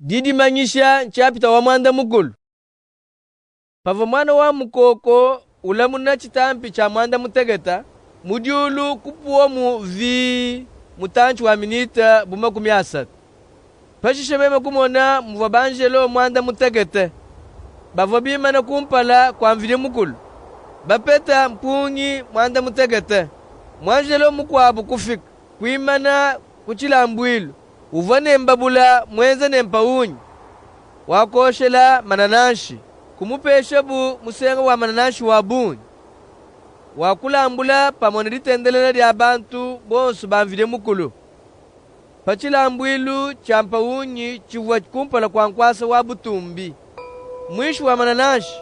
Didi manyisha nchapita wa mwanda mukulu. Pava mwana wa mukoko ulamuna chitampi cha mwanda mutegeta mudiulu kupuwa mu vi mutanchi wa minita buma kumyasatu. Pashishe meme kumona muva banjelo mwanda mutegete bavo bimana kumpala kwa mvile mukulu bapeta mpungi mwanda mutegete mwanjelo mukwabu kufika kuimana kuchilambwilu uvane mbabula mwenze nempaunyi wakoshela mananashi kumupesha bu musenga wa mananashi wa bunyi wakulambula pamone litendelela lya bantu bonsu bamvile mukulu pachilambwilu cha mpaunyi chivuwa kumpala kwa nkwasa wa butumbi mwishu wa mananashi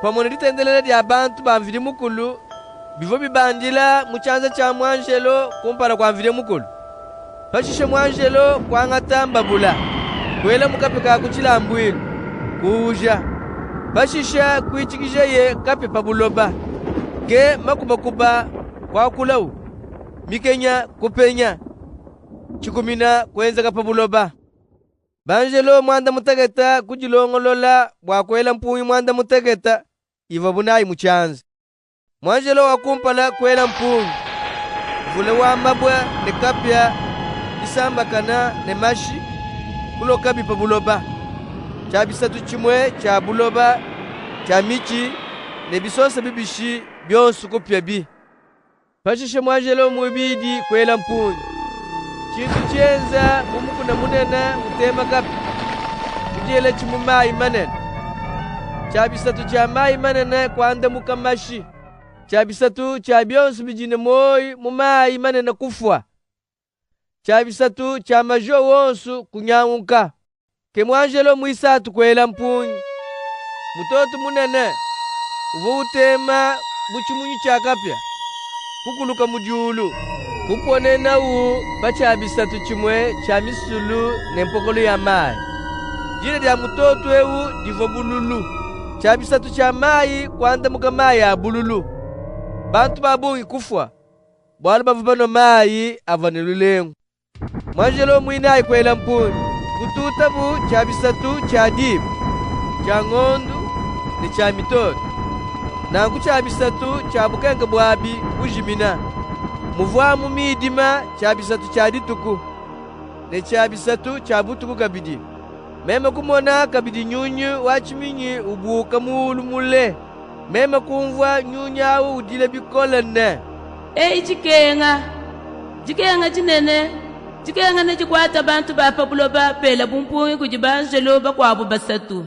pamone litendelela lya bantu bamvile mukulu bivo bibandila muchanza cha mwanjelo kumpala kwa mvile mukulu pashishe mwanjelo kwa ngata mbabula kwela mukapeka kuchilambwilu kuja pashisha kuichikisha ye kape pabuloba ke makubakuba kwa kulau mikenya kupenya chikumina kwenza kapabuloba banjelo mwanda mutegeta kujilongolola bwakwela mpunyi mwanda mutegeta iva bunayi muchanza mwanjelo wakumpala kwela mpunyi vule wa mabwa ne kapya isambakana ne mashi kuloka bipa buloba cha bisatu chimwe cha buloba cha michi ne bisose bibishi byonsu kupya bi pashishe mwanjelo mwibidi kwela mpunyi chintu chenza mumukuna munena mutema kapi kujela chimumayi manene cha bisatu cha mayi manene kwanda mukamashi cha bisatu cha byonsu bijine moyi mumayi manene kufwa cha bisatu cha majo wonsu kunyanguka ke mwanjelo mwisatu kwela mpunyi mutoto munene uvo utema buchimunyi cha kapya kukuluka mudiulu kuponena u pacha bisatu chimwe cha misulu ne mpokolo ya mayi jina lya mutoto ewu divo bululu cha bisatu cha mayi kwanda muka mayi ya bululu bantu babungi kufwa bwala bavubano mayi avanilulengu mwanjelo mwinayi kwela mpunyi kututa bu cha bisatu cha dibu cha ng'ondu ne cha mitoto nangu cha bisatu cha bukenga bwabi bujimina muvwamu midima cha bisatu cha dituku ne cha bisatu cha butuku kabidi meme kumona kabidi nyunyu wachiminyi ubuka mulu mule meme kumvwa nyunyawu udile bikola ne jikenga chinene jikenga ne chikwata bantu bapabulo bapela bumpungi kujibanjelo bakwabu basatu